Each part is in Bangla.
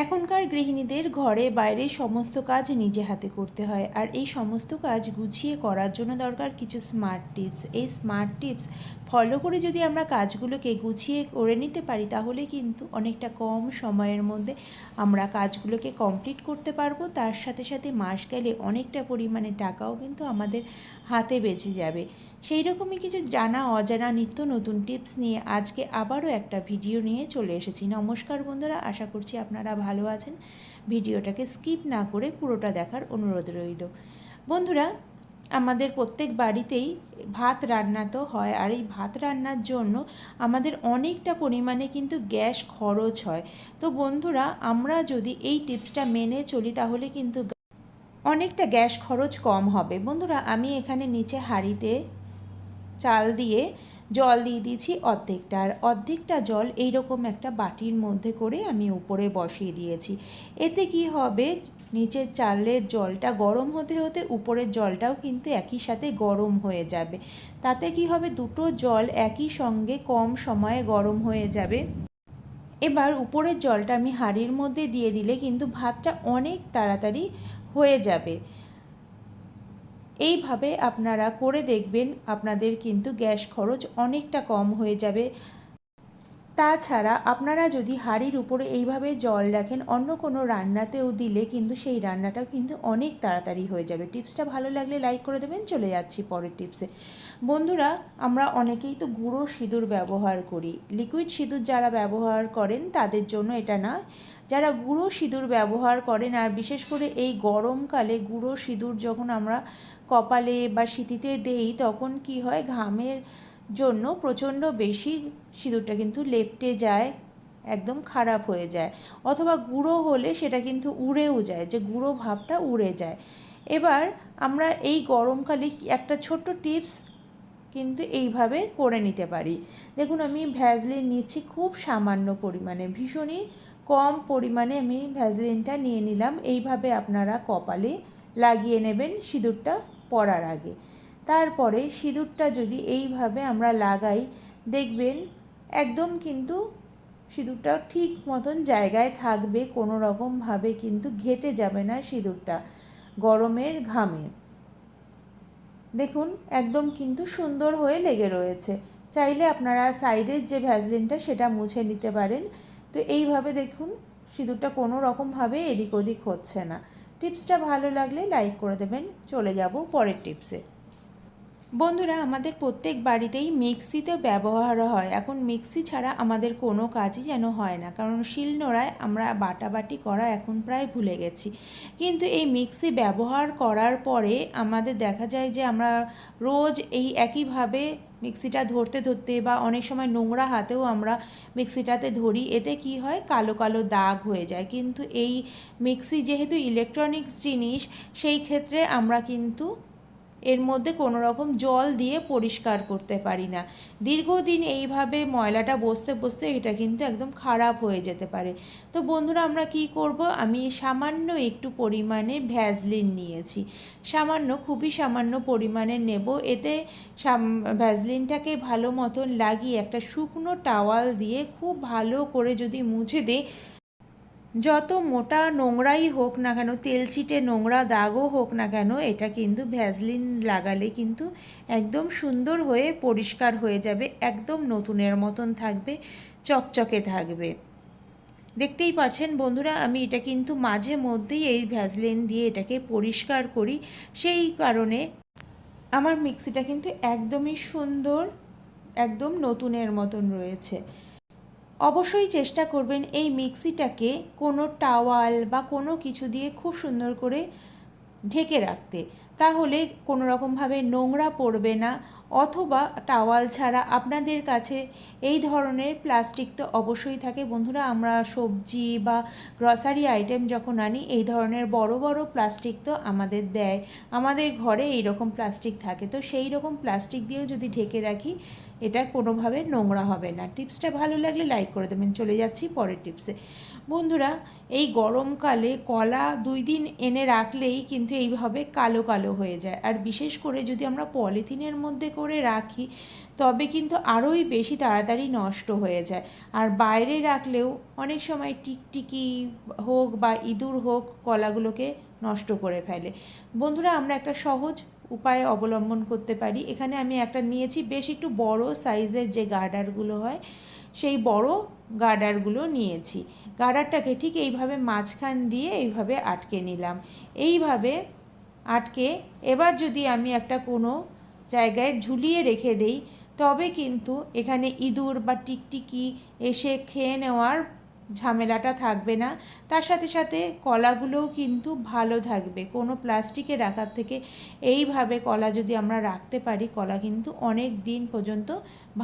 এখনকার গৃহিণীদের ঘরে বাইরে সমস্ত কাজ নিজে হাতে করতে হয়, আর এই সমস্ত কাজ গুছিয়ে করার জন্য দরকার কিছু স্মার্ট টিপস। এই স্মার্ট টিপস ফলো করে যদি আমরা কাজগুলোকে গুছিয়ে করে নিতে পারি, তাহলে কিন্তু অনেকটা কম সময়ের মধ্যে আমরা কাজগুলোকে কমপ্লিট করতে পারবো। তার সাথে সাথে মাস গেলে অনেকটা পরিমাণে টাকাও কিন্তু আমাদের হাতে বেঁচে যাবে। সেই রকমই কিছু জানা অজানা নিত্য নতুন টিপস নিয়ে আজকে আবারও একটা ভিডিও নিয়ে চলে এসেছি। নমস্কার বন্ধুরা, আশা করছি আপনারা ভালো আছেন। ভিডিওটাকে স্কিপ না করে পুরোটা দেখার অনুরোধ রইল। বন্ধুরা, আমাদের প্রত্যেক বাড়িতেই ভাত রান্না তো হয়, আর এই ভাত রান্নার জন্য আমাদের অনেকটা পরিমাণে কিন্তু গ্যাস খরচ হয়। তো বন্ধুরা, আমরা যদি এই টিপসটা মেনে চলি তাহলে কিন্তু অনেকটা গ্যাস খরচ কম হবে। বন্ধুরা, আমি এখানে নিচে হাঁড়িতে চাল দিয়ে জল দিয়ে দিয়েছি অর্ধেকটা, আর অর্ধেকটা জল এইরকম একটা বাটির মধ্যে করে আমি উপরে বসিয়ে দিয়েছি। এতে কি হবে, নিচের চালের জলটা গরম হতে হতে উপরের জলটাও কিন্তু একই সাথে গরম হয়ে যাবে। তাতে কি হবে, দুটো জল একই সঙ্গে কম সময়ে গরম হয়ে যাবে। এবার উপরের জলটা আমি হাঁড়ির মধ্যে দিয়ে দিলে কিন্তু ভাতটা অনেক তাড়াতাড়ি হয়ে যাবে। এইভাবে আপনারা করে দেখবেন, আপনাদের কিন্তু গ্যাস খরচ অনেকটা কম হয়ে যাবে। তাছাড়া আপনারা যদি হাঁড়ির উপরে এইভাবে জল রাখেন, অন্য কোনো রান্নাতেও দিলে কিন্তু সেই রান্নাটা কিন্তু অনেক তাড়াতাড়ি হয়ে যাবে। টিপসটা ভালো লাগলে লাইক করে দেবেন। চলে যাচ্ছি পরের টিপসে। বন্ধুরা, আমরা অনেকেই তো গুঁড়ো সিঁদুর ব্যবহার করি। লিকুইড সিঁদুর যারা ব্যবহার করেন তাদের জন্য এটা না। যারা গুঁড়ো সিঁদুর ব্যবহার করেন, আর বিশেষ করে এই গরমকালে গুঁড়ো সিঁদুর যখন আমরা কপালে বা সিঁথিতে দেই, তখন কি হয়, ঘামের জন্য প্রচণ্ড বেশি সিঁদুরটা কিন্তু লেপ্টে যায়, একদম খারাপ হয়ে যায়। অথবা গুঁড়ো হলে সেটা কিন্তু উড়েও যায়, যে গুঁড়ো ভাবটা উড়ে যায়। এবার আমরা এই গরমকালে একটা ছোট্ট টিপস কিন্তু এইভাবে করে নিতে পারি। দেখুন, আমি ভ্যাসলিন নিচ্ছি খুব সামান্য পরিমাণে, ভীষণই কম পরিমাণে আমি ভ্যাসলিনটা নিয়ে নিলাম। এইভাবে আপনারা কপালে লাগিয়ে নেবেন সিঁদুরটা পরার আগে। তারপরে সিঁদুরটা যদি এইভাবে আমরা লাগাই, দেখবেন একদম কিন্তু সিঁদুরটা ঠিক মতন জায়গায় থাকবে, কোনো রকমভাবে কিন্তু ঘেটে যাবে না সিঁদুরটা গরমের ঘামে। দেখুন, একদম কিন্তু সুন্দর হয়ে লেগে রয়েছে। চাইলে আপনারা সাইডের যে ভ্যাসলিনটা সেটা মুছে নিতে পারেন। তো এইভাবে দেখুন, সিঁদুরটা কোনো রকমভাবে এদিক ওদিক হচ্ছে না। টিপসটা ভালো লাগলে লাইক করে দেবেন। চলে যাব পরের টিপসে। বন্ধুরা, আমাদের প্রত্যেক বাড়িতেই মিক্সিতে ব্যবহার হয়। এখন মিক্সি ছাড়া আমাদের কোনো কাজই যেন হয় না, কারণ শিলনোড়ায় আমরা বাটাবাটি করা এখন প্রায় ভুলে গেছি। কিন্তু এই মিক্সি ব্যবহার করার পরে আমাদের দেখা যায় যে আমরা রোজ এই একইভাবে মিক্সিটা ধরতে ধরতে বা অনেক সময় নোংরা হাতেও আমরা মিক্সিটাতে ধরি, এতে কি হয়, কালো কালো দাগ হয়ে যায়। কিন্তু এই মিক্সি যেহেতু ইলেকট্রনিক্স জিনিস, সেই ক্ষেত্রে আমরা কিন্তু এর মধ্যে কোনো রকম জল দিয়ে পরিষ্কার করতে পারি না। দীর্ঘদিন এইভাবে ময়লাটা বসতে বসতে এটা কিন্তু একদম খারাপ হয়ে যেতে পারে। তো বন্ধুরা, আমরা কি করব, আমি সামান্য একটু পরিমাণে ভ্যাসলিন নিয়েছি। সামান্য, খুবই সামান্য পরিমাণে নেব। এতে ভ্যাসলিনটাকে ভালো মতন লাগিয়ে একটা শুকনো টাওয়াল দিয়ে খুব ভালো করে যদি মুছে দিই, যত মোটা নোংরাই হোক না কেন, তেলচিটে নোংরা দাগও হোক না কেন, এটা কিন্তু ভ্যাসলিন লাগালে কিন্তু একদম সুন্দর হয়ে পরিষ্কার হয়ে যাবে, একদম নতুনের মতন থাকবে, চকচকে থাকবে। দেখতেই পাচ্ছেন বন্ধুরা, আমি এটা কিন্তু মাঝে মধ্যেই এই ভ্যাসলিন দিয়ে এটাকে পরিষ্কার করি। সেই কারণে আমার মিক্সিটা কিন্তু একদমই সুন্দর, একদম নতুনের মতন রয়েছে। অবশ্যই চেষ্টা করবেন এই মিক্সিটাকে কোনো টাওয়াল বা কোনো কিছু দিয়ে খুব সুন্দর করে ঢেকে রাখতে, তাহলে কোনো রকমভাবে নোংরা পড়বে না। অথবা টাওয়াল ছাড়া আপনাদের কাছে এই ধরনের প্লাস্টিক তো অবশ্যই থাকে বন্ধুরা। আমরা সবজি বা গ্রসারি আইটেম যখন আনি, এই ধরনের বড় বড় প্লাস্টিক তো আমাদের দেয়, আমাদের ঘরে এই রকম প্লাস্টিক থাকে। তো সেই রকম প্লাস্টিক দিয়েও যদি ঢেকে রাখি, এটা কোনোভাবে নোংরা হবে না। টিপসটা ভালো লাগলে লাইক করে দেবেন। চলে যাচ্ছি পরের টিপসে। বন্ধুরা, এই গরমকালে কলা 2 দিন এনে রাখলেই কিন্তু এইভাবে কালো কালো হয়ে যায়, আর বিশেষ করে যদি আমরা পলিথিনের মধ্যে করে রাখি তবে কিন্তু আরোই বেশি তাড়াতাড়ি নষ্ট হয়ে যায়। আর বাইরে রাখলেও অনেক সময় টিকটিকি হোক বা ইঁদুর হোক কলাগুলোকে নষ্ট করে ফেলে। বন্ধুরা, আমরা একটা সহজ উপায় অবলম্বন করতে পারি। এখানে আমি একটা নিয়েছি, বেশ একটু বড় সাইজের যে গার্ডারগুলো হয় সেই বড় গার্ডারগুলো নিয়েছি। গার্ডারটাকে ঠিক এইভাবে মাঝখান দিয়ে এইভাবে আটকে নিলাম। এইভাবে আটকে এবার যদি আমি একটা কোনো জায়গায় ঝুলিয়ে রেখে দেই তবে কিন্তু এখানে ইঁদুর বা টিকটিকি এসে খেয়ে নেওয়ার ঝামেলাটা থাকবে না। তার সাথে সাথে কলাগুলোও কিন্তু ভালো থাকবে। কোনো প্লাস্টিকে রাখার থেকে এইভাবে কলা যদি আমরা রাখতে পারি, কলা কিন্তু অনেক দিন পর্যন্ত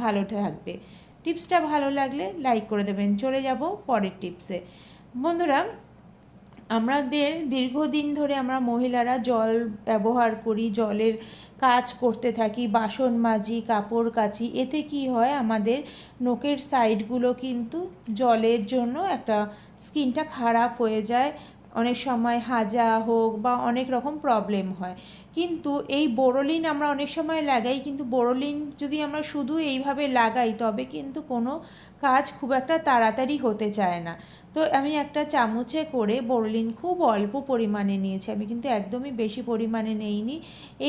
ভালো থাকবে। টিপসটা ভালো লাগলে লাইক করে দেবেন। চলে যাব পরের টিপসে। বন্ধুরা, আমাদের দীর্ঘদিন ধরে আমরা মহিলারা জল ব্যবহার করি, জলের কাজ করতে থাকি, বাসন মাজি, কাপড় কাচি। এতে কি হয়, আমাদের নখের সাইডগুলো কিন্তু জলের জন্য একটা স্কিনটা খারাপ হয়ে যায়। অনেক সময় হাজা হোক বা অনেক রকম প্রবলেম হয়। কিন্তু এই বোরোলিন আমরা অনেক সময় লাগাই, কিন্তু বোরোলিন যদি আমরা শুধু এইভাবে লাগাই তবে কিন্তু কোনো কাজ খুব একটা তাড়াতাড়ি হতে চায় না। তো আমি একটা চামচে করে বোরোলিন খুব অল্প পরিমাণে নিয়েছি, আমি কিন্তু একদমই বেশি পরিমাণে নেইনি।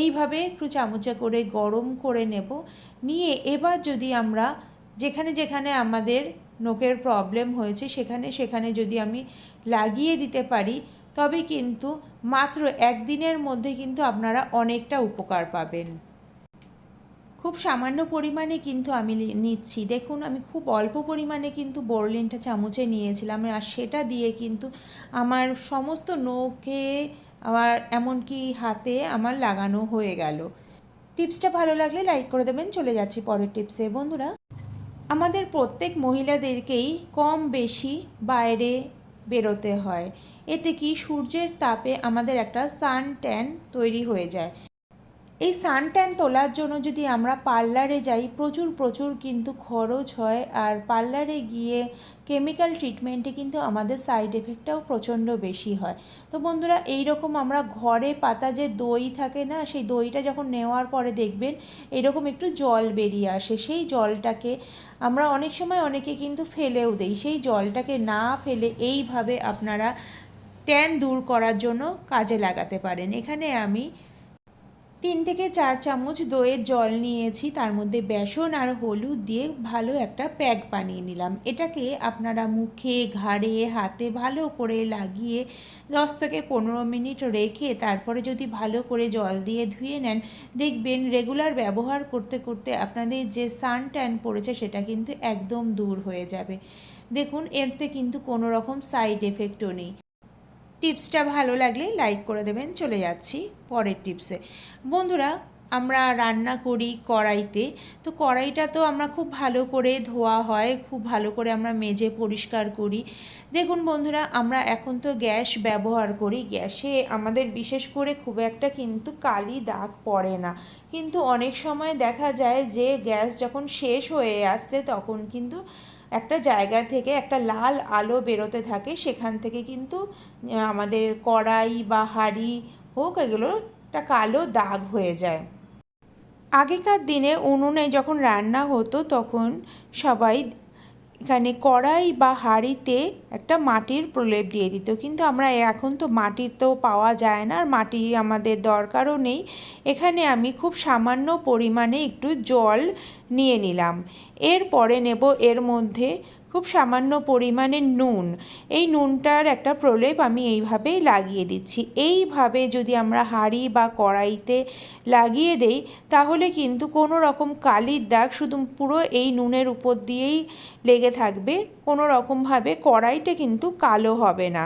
এইভাবে একটু চামচে করে গরম করে নেব। নিয়ে এবার যদি আমরা যেখানে যেখানে আমাদের নখের প্রবলেম হয়েছে সেখানে সেখানে যদি আমি লাগিয়ে দিতে পারি তবে কিন্তু মাত্র 1 দিনের মধ্যে কিন্তু আপনারা অনেকটা উপকার পাবেন। খুব সামান্য পরিমাণে কিন্তু আমি নিচ্ছি। দেখুন, আমি খুব অল্প পরিমাণে কিন্তু বোরোলিনটা চামচে নিয়েছিলাম, আর সেটা দিয়ে কিন্তু আমার সমস্ত নখে, আবার এমনকি হাতে আমার লাগানো হয়ে গেল। টিপসটা ভালো লাগলে লাইক করে দেবেন। চলে যাচ্ছি পরের টিপসে। বন্ধুরা, আমাদের প্রত্যেক মহিলাদেরকেই কম বেশি বাইরে বেরোতে হয়। এতে কি সূর্যের তাপে আমাদের একটা সান ট্যান তৈরি হয়ে যায়। এই সানট্যান তোলার জন্য যদি আমরা পার্লারে যাই প্রচুর কিন্তু খরচ হয়, আর পার্লারে গিয়ে কেমিক্যাল ট্রিটমেন্টে কিন্তু আমাদের সাইড এফেক্টটাও প্রচণ্ড বেশি হয়। তো বন্ধুরা, এইরকম আমরা ঘরে পাতা যে দই থাকে না, সেই দইটা যখন নেওয়ার পরে দেখবেন এরকম একটু জল বেরিয়ে আসে। সেই জলটাকে আমরা অনেক সময় অনেকে কিন্তু ফেলেও দেই। সেই জলটাকে না ফেলে এইভাবে আপনারা ট্যান দূর করার জন্য কাজে লাগাতে পারেন। এখানে আমি 3 থেকে 4 চামচ দইয়ের জল নিয়েছি, তার মধ্যে বেসন আর হলুদ দিয়ে ভালো একটা প্যাক বানিয়ে নিলাম। এটাকে আপনারা মুখে, ঘাড়ে, হাতে ভালো করে লাগিয়ে 10 থেকে 15 মিনিট রেখে তারপরে যদি ভালো করে জল দিয়ে ধুয়ে নেন, দেখবেন রেগুলার ব্যবহার করতে করতে আপনাদের যে সান ট্যান পড়েছে সেটা কিন্তু একদম দূর হয়ে যাবে। দেখুন, এতে কিন্তু কোনো রকম সাইড এফেক্টও নেই। টিপসটা ভালো লাগলে লাইক করে দেবেন। চলে যাচ্ছি পরের টিপসে। বন্ধুরা, আমরা রান্না করি কড়াইতে, তো কড়াইটা তো আমরা খুব ভালো করে ধোয়া হয়, খুব ভালো করে আমরা মেজে পরিষ্কার করি। দেখুন বন্ধুরা, আমরা এখন তো গ্যাস ব্যবহার করি, গ্যাসে আমাদের বিশেষ করে খুব একটা কিন্তু কালি দাগ পড়ে না। কিন্তু অনেক সময় দেখা যায় যে গ্যাস যখন শেষ হয়ে আসছে তখন কিন্তু একটা জায়গা থেকে একটা লাল আলো বেরোতে থাকে, সেখান থেকে কিন্তু আমাদের কড়াই বা হাঁড়ি হোক, এগুলো একটা কালো দাগ হয়ে যায়। আগেকার দিনে উনুনে যখন রান্না হতো তখন সবাই এখানে কড়াই বা হাঁড়িতে একটা মাটির প্রলেপ দিয়ে দিত, কিন্তু আমরা এখন তো মাটির তো পাওয়া যায় না, আর মাটি আমাদের দরকারও নেই। এখানে আমি খুব সামান্য পরিমাণে একটু জল নিয়ে নিলাম। এরপরে নেব এর মধ্যে খুব সামান্য পরিমাণে নুন। এই নুনটার একটা প্রলেপ আমি এইভাবেই লাগিয়ে দিচ্ছি। এইভাবে যদি আমরা হাঁড়ি বা কড়াইতে লাগিয়ে দেই তাহলে কিন্তু কোনো রকম কালির দাগ শুধু পুরো এই নুনের উপর দিয়েই লেগে থাকবে, কোনো রকমভাবে কড়াইটা কিন্তু কালো হবে না।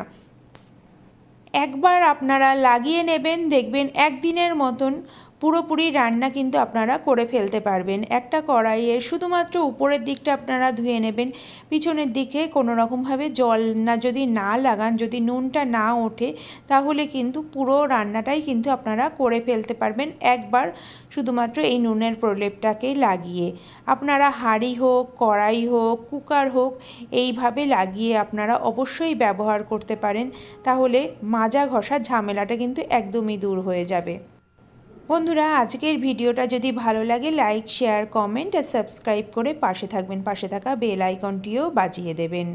একবার আপনারা লাগিয়ে নেবেন, দেখবেন 1 দিনের মতন পুরোপুরি রান্না কিন্তু আপনারা করে ফেলতে পারবেন। একটা কড়াইয়ের শুধুমাত্র উপরের দিকটা আপনারা ধুয়ে নেবেন, পিছনের দিকে কোনো রকমভাবে জল যদি না লাগান, যদি নুনটা না ওঠে, তাহলে কিন্তু পুরো রান্নাটাই কিন্তু আপনারা করে ফেলতে পারবেন একবার শুধুমাত্র এই নুনের প্রলেপটাকে লাগিয়ে। আপনারা হাঁড়ি হোক, কড়াই হোক, কুকার হোক, এইভাবে লাগিয়ে আপনারা অবশ্যই ব্যবহার করতে পারেন, তাহলে মাজা ঘষার ঝামেলাটা কিন্তু একদমই দূর হয়ে যাবে। বন্ধুরা, আজকের ভিডিওটা যদি ভালো লাগে লাইক, শেয়ার, কমেন্ট আর সাবস্ক্রাইব করে পাশে থাকবেন। পাশে থাকা বেল আইকনটিও বাজিয়ে দেবেন।